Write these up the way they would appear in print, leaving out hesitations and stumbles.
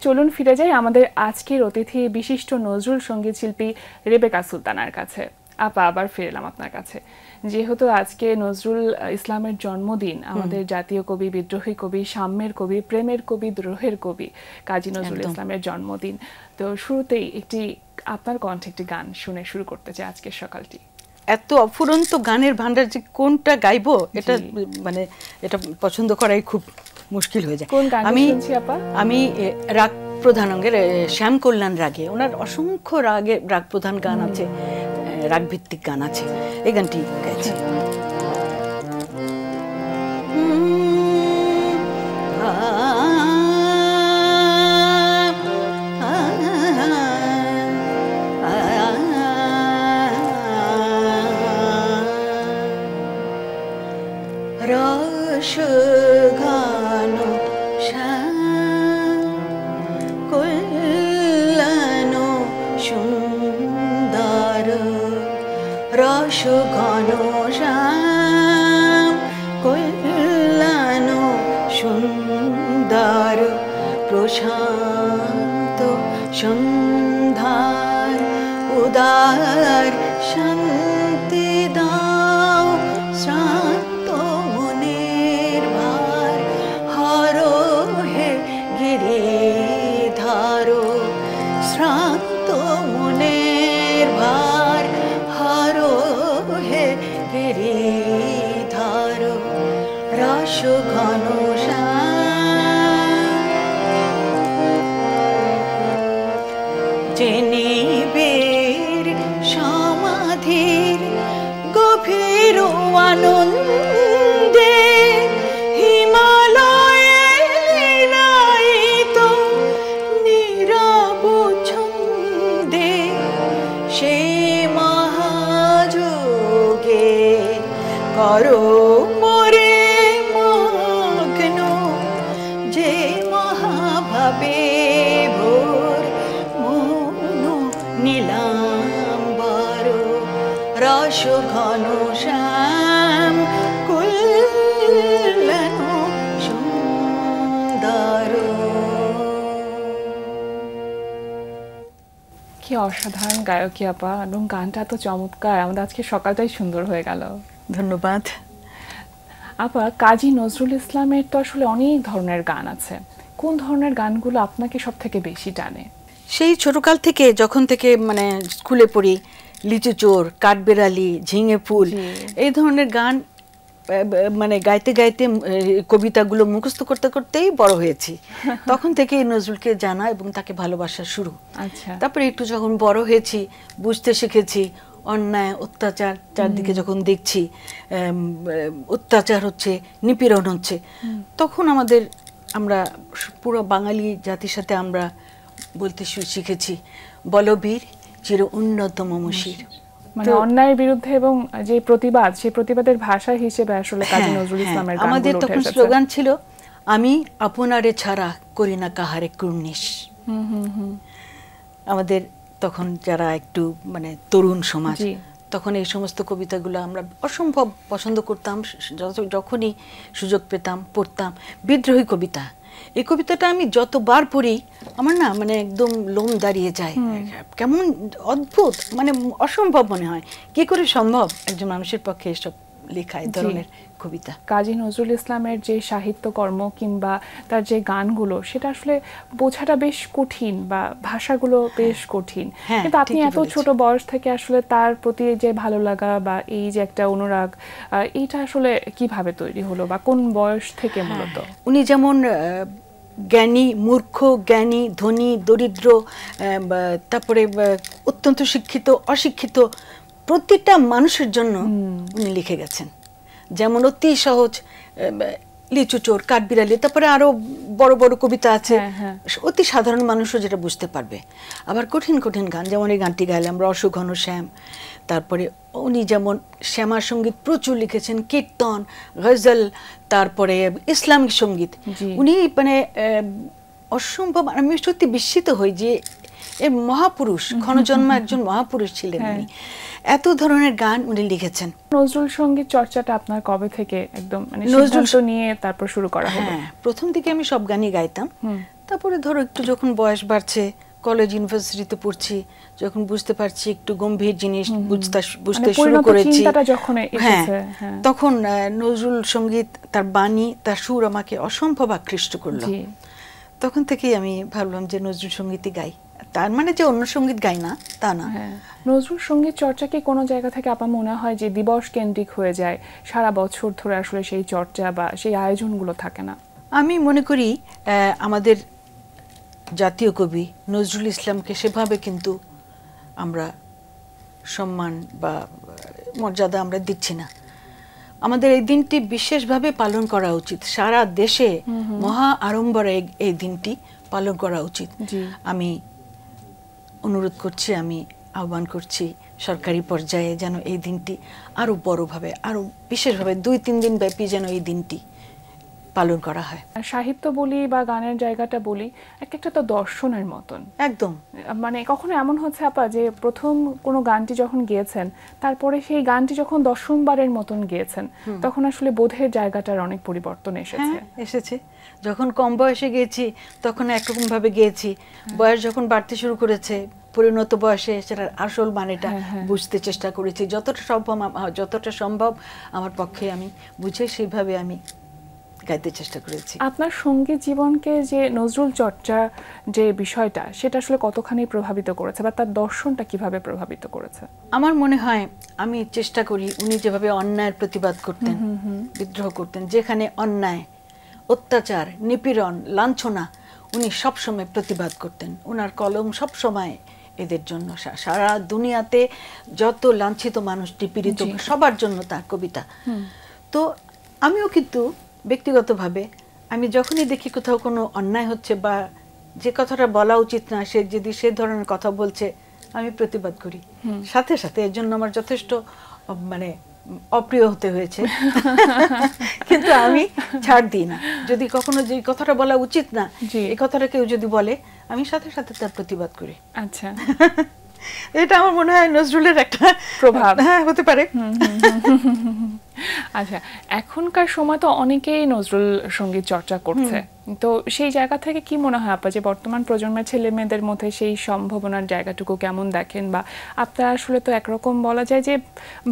চলুন ফিরে যাই আমাদের আজকের অতিথি বিশিষ্ট নজরুল সঙ্গীত শিল্পী রেবেকা সুলতানার কাছে। আপা, আবার ফিরে এলাম আপনার কাছে। যেহেতু আজকে নজরুল ইসলামের জন্মদিন, আমাদের জাতীয় কবি, বিদ্রোহী কবি, সাম্যের কবি, প্রেমের কবি, দ্রোহের কবি কাজী নজরুল ইসলামের জন্মদিন। তো শুরুতেই আপনার কণ্ঠে একটি গান শুনে শুরু করতে চাই আজকের সকালটি। এত অফুরন্ত গানের ভান্ডার যে কোনটা গাইবো এটা মানে এটা পছন্দ করাই খুব মুশকিল হয়ে যায়। কোন গান শুনছি আপা? আমি রাগ প্রধান অঙ্গের শ্যাম কল্যাণ রাগে, ওনার অসংখ্য রাগ প্রধান গান আছে, রাগ ভিত্তিক গান আছে, এই গানটি গাইছি। প্রশান্ত সন্ধ্যার উদার শান্তি দাও, শ্রান্ত মনের ভার হারো হে গিরিধারো, শ্রান্ত মনের ভার হারো হে গিরিধারো, রস ঘন নিবিড় সমাধির গভীর আনন্দে হিমালয়ের নীরব ছন্দে সেই মহাযোগে করো মোরে মগ্ন, যে মহাভাবে নীলাম্বর রস ঘন শ্যাম কল্যাণ সুন্দর। কি অসাধারণ গায়কী আপা, এবং গানটা তো চমৎকার, আমাদের আজকে সকালটাই সুন্দর হয়ে গেল। ধন্যবাদ আপা। কাজী নজরুল ইসলামের তো আসলে অনেক ধরনের গান আছে, কোন ধরনের গানগুলো আপনাকে সব থেকে বেশি টানে? সেই ছোটকাল থেকে, যখন থেকে মানে স্কুলে পড়ি, লিচু চোর, কাঠবেড়ালি, ঝিঙে ফুল, এই ধরনের গান মানে গাইতে গাইতে কবিতাগুলো মুখস্থ করতে করতেই বড় হয়েছি। তখন থেকে নজরুলকে জানা এবং তাকে ভালোবাসা শুরু। তারপরে একটু যখন বড় হয়েছি, বুঝতে শিখেছি অন্যায় অত্যাচার চারদিকে যখন দেখছি, অত্যাচার হচ্ছে, নিপীড়ন হচ্ছে, তখন আমরা পুরো বাঙালি জাতির সাথে আমরা বলতে শিখেছি, বলবীর চির উন্নত মমশির। মানে অন্যায়ের বিরুদ্ধে এবং যে প্রতিবাদ, সেই প্রতিবাদের ভাষা হিসেবে আসলে কাজী নজরুল ইসলামের গানগুলো আমাদের তখন স্লোগান ছিল, আমি আপনারে ছাড়া করি না কাহারে কুর্নিশ। আমাদের তখন যারা একটু মানে তরুণ সমাজ, তখন এই সমস্ত কবিতাগুলো আমরা অসম্ভব পছন্দ করতাম, যখনই সুযোগ পেতাম পড়তাম। বিদ্রোহী কবিতা, এই কবিতাটা আমি যতবার পড়ি আমার না মানে একদম লোম দাঁড়িয়ে যায়, কেমন অদ্ভুত, মানে অসম্ভব মনে হয়, কি করে সম্ভব একজন মানুষের পক্ষে এসব লেখা, এই ধরনের কবিতা। কাজী নজরুল ইসলামের যে সাহিত্যকর্ম কিংবা তার যে গানগুলো, সেটা আসলে বোঝাটা বেশ কঠিন, বা ভাষাগুলো বেশ কঠিন, কিন্তু আপনি এত ছোট বয়স থেকে আসলে তার প্রতি যে ভালো লাগা বা এই যে একটা অনুরাগ, এইটা আসলে কিভাবে তৈরি হলো, বা কোন বয়স থেকে মূলত? উনি যেমন জ্ঞানী, মূর্খ, জ্ঞানী, ধনী, দরিদ্র, তারপরে অত্যন্ত শিক্ষিত, অশিক্ষিত, প্রতিটা মানুষের জন্য উনি লিখে গেছেন। যেমন অতি সহজ লিচু চোর, কাঠবিড়ালি, তারপরে আরো বড় বড় কবিতা আছে, অতি সাধারণ মানুষও যেটা বুঝতে পারবে। আবার কঠিন কঠিন গান, যেমন এই গানটি গাইলাম, রস ঘন শ্যাম। তারপরে উনি যেমন শ্যামা সঙ্গীত প্রচুর লিখেছেন, কীর্তন, গজল, তারপরে ইসলামিক সঙ্গীত। উনি মানে অসম্ভব, আমি সত্যি বিস্মিত হই যে এই মহাপুরুষ, ক্ষণজন্মা একজন মহাপুরুষ ছিলেন উনি, এত ধরনের গান উনি লিখেছেন। নজরুল সঙ্গীত চর্চাটা আপনার কবে থেকে একদম মানে সিদ্ধান্ত নিয়ে তারপর শুরু করা হলো? প্রথম দিকে আমি সব গানই গাইতাম, তারপরে ধরো একটু যখন বয়স বাড়ছে, কলেজ ইউনিভার্সিটিতে পড়ছি, যখন বুঝতে পারছি একটু গম্ভীর জিনিস বুঝতে শুরু করেছি, হ্যাঁ, তখন নজরুল সঙ্গীত, তার বাণী, তার সুর আমাকে অসম্ভব আকৃষ্ট করলো। তখন থেকেই আমি ভাবলাম যে নজরুল সঙ্গীতই গাই। তার মানে যে অন্য সঙ্গীত গাই না তা না। নজরুল সঙ্গীত চর্চা কি কোনো জায়গা থেকে আপা মনে হয় যে দিবস কেন্দ্রিক হয়ে যায়, সারা বছর ধরে আসলে সেই চর্চা বা সেই আয়োজনগুলো থাকে না? আমি মনে করি আমাদের জাতীয় কবি নজরুল ইসলামকে সেভাবে কিন্তু আমরা সম্মান বা মর্যাদা আমরা দিচ্ছি না। আমাদের এই দিনটি বিশেষভাবে পালন করা উচিত, সারা দেশে মহা আড়ম্বরে এই দিনটি পালন করা উচিত। আমি অনুরোধ করছি, আমি আহ্বান করছি সরকারি পর্যায়ে যেন এই দিনটি আরো বড়ভাবে, আরো বিশেষভাবে 2-3 দিন ব্যাপী যেন এই দিনটি পালন করা হয়। সাহিত্য বলি বা গানের জায়গাটা বলি, একটা তো দর্শনের মতন একদম। মানে কখনো এমন হচ্ছে আপা যে প্রথম কোনো গানটি যখন গেয়েছেন, তারপরে সেই গানটি যখন 10মবারের মতন গেয়েছেন, তখন আসলে বোধের জায়গাটার অনেক পরিবর্তন এসেছে? এসেছে। যখন কম বয়সে গেয়েছি তখন একরকম ভাবে গেয়েছি, বয়স যখন বাড়তে শুরু করেছে, পরিণত বয়সে সেটার আসল মানেটা বুঝতে চেষ্টা করেছি, যতটা সম্ভব আমার পক্ষে আমি বুঝে সেইভাবে আমি গাইতে চেষ্টা করেছি। আপনার সঙ্গীত জীবনকে যে নজরুল চর্চা যে বিষয়টা, সেটা আসলে কতখানি প্রভাবিত করেছে বা তার দর্শনটা কিভাবে প্রভাবিত করেছে? আমার মনে হয় আমি চেষ্টা করি, উনি যেভাবে অন্যায়ের প্রতিবাদ করতেন, বিদ্রোহ করতেন, যেখানে অন্যায়, অত্যাচার, নিপীড়ন, লাঞ্ছনা, উনি সবসময় প্রতিবাদ করতেন। ওনার কলম সবসময় এদের জন্য, সারা দুনিয়াতে যত লাঞ্ছিত মানুষ, নিপীড়িত, সবার জন্য তার কবিতা। তো আমিও কিন্তু ব্যক্তিগতভাবে আমি যখনই দেখি কোথাও কোনো অন্যায় হচ্ছে বা যে কথাটা বলা উচিত না, সে যদি সে ধরনের কথা বলছে, আমি প্রতিবাদ করি সাথে সাথে। এর জন্য আমার যথেষ্ট মানে অপ্রিয় হতে হয়েছে, কিন্তু আমি ছাড় দিই না। যদি কখনো যে কথাটা বলা উচিত না, এই কথাটা কেউ যদি বলে, আমি সাথে সাথে তার প্রতিবাদ করি। আচ্ছা, এটা আমার মনে হয় নজরুলের একটা প্রভাব। হ্যাঁ, হতে পারে। আচ্ছা, এখনকার সময় তো অনেকেই নজরুল সঙ্গীত চর্চা করছে, তো সেই জায়গা থেকে কি মনে হয় আপা যে বর্তমান প্রজন্মের ছেলে মেয়েদের মধ্যে সেই সম্ভাবনার জায়গাটুকু কেমন দেখেন? বা আপনারা আসলে তো একরকম বলা যায় যে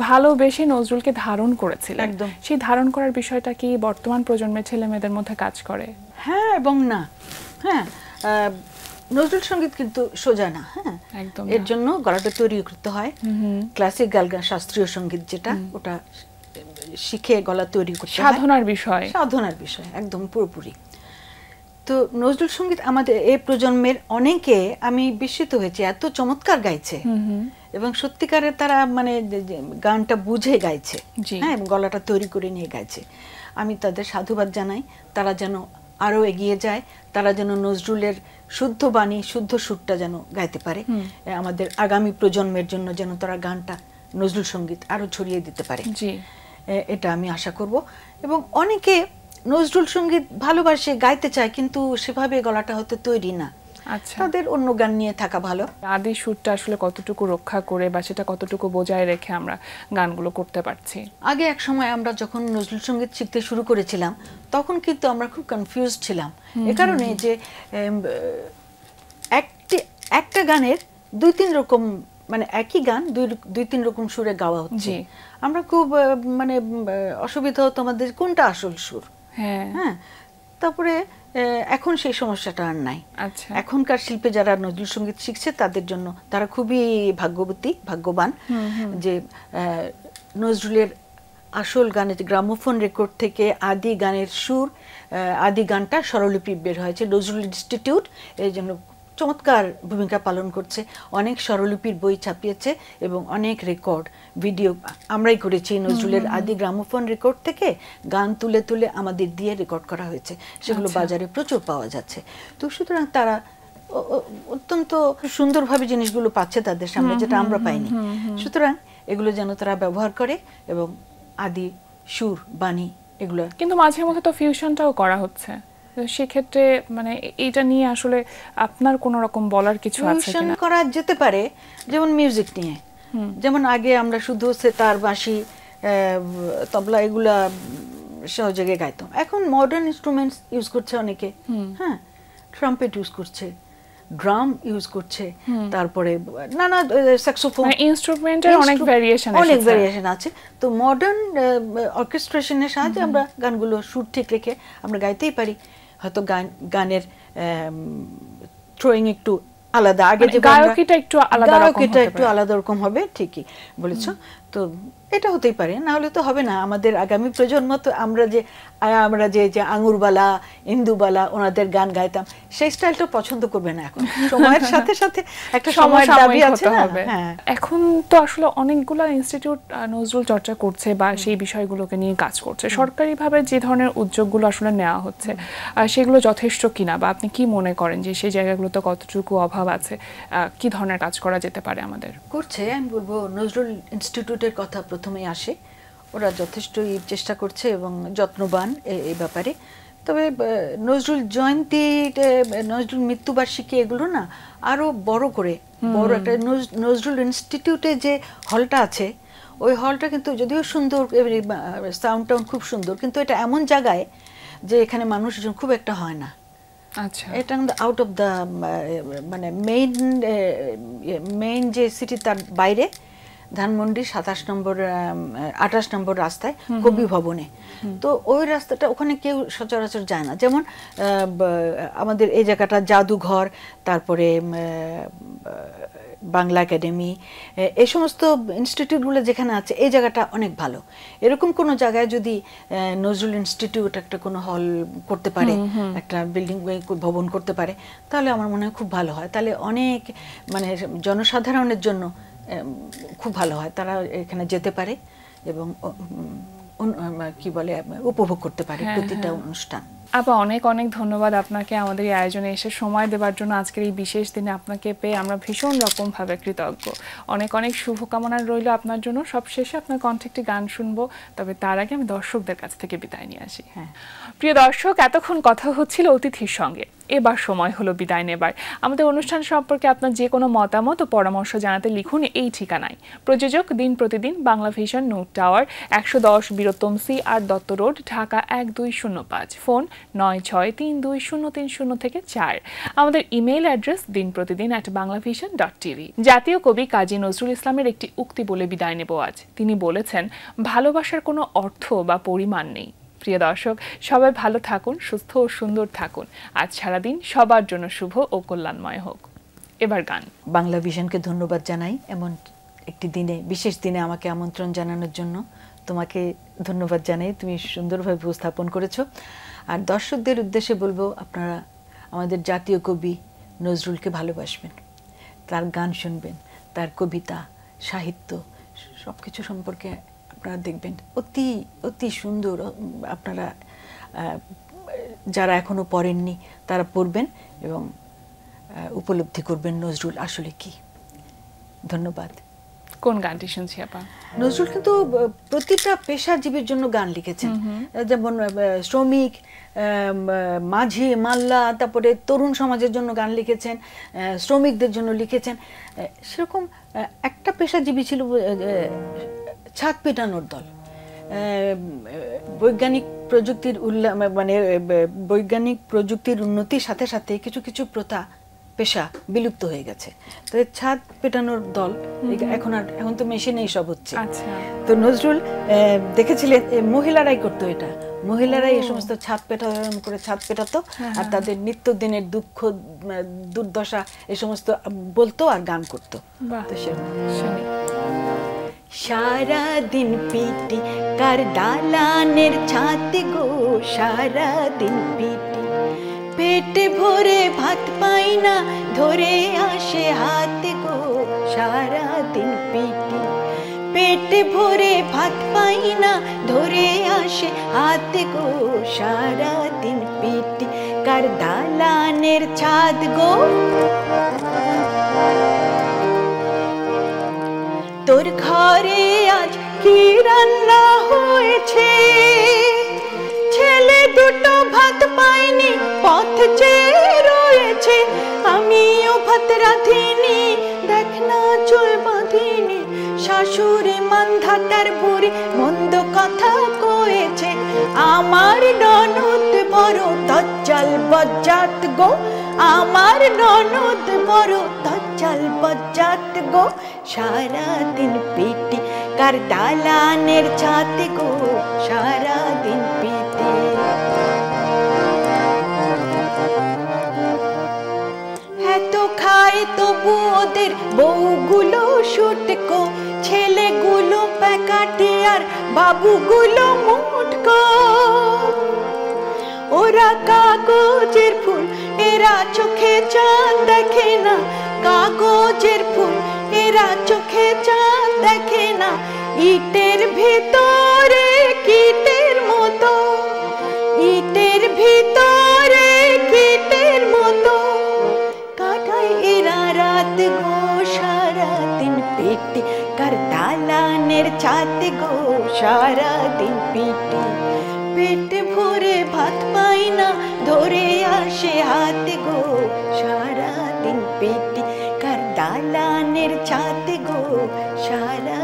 ভালোবেসে নজরুলকে ধারণ করেছিলেন, সেই ধারণ করার বিষয়টা কি বর্তমান প্রজন্মের ছেলে মেয়েদের মধ্যে কাজ করে? হ্যাঁ এবং না। হ্যাঁ, নজরুল সঙ্গীত কিন্তু সোজা না। হ্যাঁ, একদম। এর জন্য গলাটা তৈরি করতে হয়। ক্লাসিক্যাল গান, শাস্ত্রীয় সঙ্গীত যেটা, ওটা শিখে গলা তৈরি করতে হয়, সাধনার বিষয় একদম পুরোপুরি। তো নজরুল সঙ্গীত আমাদের এই প্রজন্মের অনেকে, আমি বিস্মিত হয়েছি, এত চমৎকার গাইছে এবং সত্যিকারের তারা মানে গানটা বুঝে গাইছে, হ্যাঁ, এবং গলাটা তৈরি করে নিয়ে গাইছে। আমি তাদের সাধুবাদ জানাই। তারা যেন আরো এগিয়ে যায়, তারা যেন নজরুলের শুদ্ধ বাণী, শুদ্ধ সুরটা যেন গাইতে পারে। আমাদের আগামী প্রজন্মের জন্য যেন তারা গানটা, নজরুল সঙ্গীত আরো ছড়িয়ে দিতে পারে, এটা আমি আশা করব। এবং অনেকে নজরুল সঙ্গীত ভালোবাসে, গাইতে চায়, কিন্তু সেভাবে গলাটা হয়তো তৈরি না। আচ্ছা, তাদের অন্য গান নিয়ে থাকা ভালো। আদি সুরটা আসলে কতটুকু রক্ষা করে বা সেটা কতটুকু বজায় রেখে আমরা গানগুলো করতে পারছি? আগে এক সময় আমরা যখন নজরুল সঙ্গীত শিখতে শুরু করেছিলাম, তখন কিন্তু আমরা খুব কনফিউজড ছিলাম, এ কারণে যে একটা গানের 2-3 রকম, মানে একই গান 2-3 রকম সুরে গাওয়া হচ্ছে। আমরা খুব মানে অসুবিধা হতো আমাদের, কোনটা আসল সুর। হ্যাঁ, তারপরে এখন সেই সমস্যাটা আর নাই। এখনকার শিল্পী যারা নজরুল সঙ্গীত শিখছে, তাদের জন্য তারা খুবই ভাগ্যবান যে নজরুলের আসল গানের গ্রামোফোন রেকর্ড থেকে আদি গানের সুর, আদি গানটা স্বরলিপি বের হয়েছে। নজরুল ইনস্টিটিউট এই জন্য চমৎকার ভূমিকা পালন করছে, অনেক স্বরলিপির বই ছাপিয়েছে এবং অনেক রেকর্ড ভিডিও আমরাই করেছি। নজরুলের আদি গ্রামোফোন রেকর্ড থেকে গান তুলে তুলে আমাদের দিয়ে রেকর্ড করা হয়েছে, সেগুলো বাজারে প্রচুর পাওয়া যাচ্ছে। তো সুতরাং তারা অত্যন্ত সুন্দরভাবে জিনিসগুলো পাচ্ছে তাদের সামনে, যেটা আমরা পাইনি। সুতরাং এগুলো যেন তারা ব্যবহার করে এবং আদি সুর, বাণী এগুলো। কিন্তু মাঝে মধ্যে তো ফিউশনটাও করা হচ্ছে, সেক্ষেত্রে মানে এটা নিয়ে আসলে আপনার কোনো রকম বলার কিছু আছে কিনা? করা যেতে পারে, যেমন মিউজিক নিয়ে। যেমন আগে আমরা শুধু সেতার, বাঁশি, তবলা এগুলা সহযোগে গাইতাম, এখন মডার্ন ইনস্ট্রুমেন্টস ইউজ করছে অনেকে। হ্যাঁ, ট্রাম্পেট ইউজ করছে, ড্রাম ইউজ করছে, তারপরে নানা স্যাক্সোফোন, ইনস্ট্রুমেন্টের অনেক ভেরিয়েশন আছে। তো মডার্ন অর্কেস্ট্রেশনের সাহায্যে আমরা গানগুলো সুর ঠিক রেখে আমরা গাইতেই পারি। হয়তো গানের থ্রোয়িং একটু আলাদা, আগে যে গায়কিটা একটু আলাদা রকম হবে, ঠিকই বলেছো। তো এটা হতেই পারে, না হলে তো হবে না। আমাদের আগামী প্রজন্ম তো আমরা যে আঙুরবালা, ইন্দুবালা ওনাদের গান গাইতাম, সেই স্টাইলটা পছন্দ করবে না এখন। সময়ের সাথে সাথে একটা সময়ের দাবি আছে না। এখন তো আসলে অনেকগুলো ইনস্টিটিউট নজরুল চর্চা করছে বা সেই বিষয়গুলোকে নিয়ে কাজ করছে। সরকারিভাবে যে ধরনের উদ্যোগগুলো আসলে নেওয়া হচ্ছে সেগুলো যথেষ্ট কিনা, বা আপনি কি মনে করেন যে সেই জায়গাগুলোতে কতটুকু অভাব আছে, কি ধরনের কাজ করা যেতে পারে? আমাদের করছে, আমি বলবো নজরুল ইনস্টিটিউটের কথা প্রথমেই আসে। ওরা যথেষ্টই চেষ্টা করছে এবং যত্নবান এই ব্যাপারে। তবে নজরুল জয়ন্তী, নজরুল মৃত্যুবার্ষিকী এগুলো না আরো বড় করে, বড় একটা নজরুল ইনস্টিটিউটে যে হলটা আছে, ওই হলটা কিন্তু যদিও সুন্দর, সাউন্ড টাউন খুব সুন্দর, কিন্তু এটা এমন জায়গায় যে এখানে মানুষজন খুব একটা হয় না। আচ্ছা, এটা কিন্তু আউট অফ দ্য মানে মেইন যে সিটি, তার বাইরে ধানমন্ডি 28 নম্বর রাস্তায় কবি ভবনে। তো ওই রাস্তাটা, ওখানে কেউ সচরাচর যায় না। যেমন আমাদের এই জায়গাটা জাদুঘর, তারপরে বাংলা একাডেমি, এই সমস্ত ইনস্টিটিউটগুলো যেখানে আছে, এই জায়গাটা অনেক ভালো। এরকম কোনো জায়গায় যদি নজরুল ইনস্টিটিউট একটা কোনো হল করতে পারে, একটা বিল্ডিং ভবন করতে পারে, তাহলে আমার মনে হয় খুব ভালো হয়। তাহলে অনেক মানে জনসাধারণের জন্য খুব ভালো হয়, তারা এখানে যেতে পারে এবং কি বলে উপভোগ করতে পারে প্রতিটা অনুষ্ঠান। আপা, অনেক অনেক ধন্যবাদ আপনাকে আমাদের এই আয়োজনে এসে সময় দেওয়ার জন্য। আজকের এই বিশেষ দিনে আপনাকে পেয়ে আমরা ভীষণ রকমভাবে কৃতজ্ঞ। অনেক অনেক শুভকামনা রইল আপনার জন্য। সবশেষে আপনার কণ্ঠে একটি গান শুনবো, তবে তার আগে আমি দর্শকদের কাছ থেকে বিদায় নিয়ে আসি। প্রিয় দর্শক, এতক্ষণ কথা হচ্ছিল অতিথির সঙ্গে, এবার সময় হলো বিদায় নেবার। আমাদের অনুষ্ঠান সম্পর্কে আপনার যে কোনো মতামত ও পরামর্শ জানাতে লিখুন এই ঠিকানায়। প্রযোজক দিন প্রতিদিন, বাংলা ভিশন, নোট tower, 110 Bir Uttam C R Datta road, Dhaka 1205, phone 96320303 আমাদের ইমেইল অ্যাড্রেস dinprotidin@banglavision.tv। জাতীয় কবি কাজী নজরুল ইসলামের একটি উক্তি বলে বিদায় নেব আজ। তিনি বলেছেন, ভালোবাসার কোনো অর্থ বা পরিমাণ নেই। প্রিয় দর্শক, সবাই ভালো থাকুন, সুস্থ ও সুন্দর থাকুন। আজ সারাদিন সবার জন্য শুভ ও কল্যাণময় হোক। এবার গান। বাংলা ভিশনকে ধন্যবাদ জানাই এমন একটি দিনে, বিশেষ দিনে আমাকে আমন্ত্রণ জানানোর জন্য। তোমাকে ধন্যবাদ জানাই, তুমি সুন্দরভাবে উপস্থাপন করেছো। আর দর্শকদের উদ্দেশ্যে বলবো, আপনারা আমাদের জাতীয় কবি নজরুলকে ভালোবাসবেন, তার গান শুনবেন, তার কবিতা, সাহিত্য সব কিছু সম্পর্কে আপনারা দেখবেন, অতি অতি সুন্দর। আপনারা যারা এখনো পড়েননি তারা পড়বেন এবং উপলব্ধি করবেন নজরুল আসলে কি। ধন্যবাদ। কোন গানটি শুনছি আপা? নজরুল কিন্তু প্রতিটা পেশাজীবীর জন্য গান লিখেছেন, যেমন শ্রমিক, মাঝি, মাল্লা, তারপরে তরুণ সমাজের জন্য গান লিখেছেন, শ্রমিকদের জন্য লিখেছেন। সেরকম একটা পেশাজীবী ছিল ছাদ পেটানোর দল। বৈজ্ঞানিক প্রযুক্তির উন্নতির সাথে সাথে কিছু কিছু প্রথা, পেশা বিলুপ্ত হয়ে গেছে। তো ছাদ পেটানোর দল এখন তো মেশিনেই সব হচ্ছে। তো নজরুল দেখেছিলেন মহিলারাই করতো এটা, মহিলারাই এই সমস্ত ছাদ পেটাতো আর তাদের নিত্যদিনের দুঃখ দুর্দশা এই সমস্ত বলতো আর গান করতো। সারা দিন পিটি কার দালানের ছাদ গো, সারা দিন পিটি পেটে ভরে ভাত পাই না, ধরে আসে হাত গো, সারা দিন পিটি পেটে ভরে ভাত পাই না, ধরে আসে হাত গো, সারা দিন পিটি কার দালানের ছাদ গো। তোর ঘরে আজ কি রান্না হয়েছে, ছেলে দুটো ভাত পায়নি, পথ চেয়ে রয়েছে। আমিও ভাত রাঁধিনি, দেখ না চুল বাঁধিনি, শাশুড়ি মান্ধাতার বুড়ি মন্দ কথা কয়েছে। আমার ননদ বড় দজ্জাল বজ্জাত গো, আমার ননদ বড় তজ্জাল বজ্জাত গো, সারাদিন পিটি কার দালানের ছাতে গো, সারাদিন পিটি। এত খায় তবু ওদের বউগুলো শুটকো, ছেলেগুলো প্যাকাটে আর বাবুগুলো মুটকো। ওরা কাগজের ফুল, এরা চোখে চাঁদ দেখে না, কাগজের ফুল এরা চোখে চাঁদ দেখে না। ইটের ভিতরে কীটের মতো, ইটের ভিতরে কীটের মতো কাটায় এরা রাত গো, সারাদিন পেটে কার দালানের ছাতে গো, সারাদিন পেটে। পেট ভরে ভাত পাই না, ধরে আসে হাতে গো, সারাদিন পেটে কার দালানের ছাতে গো, সারা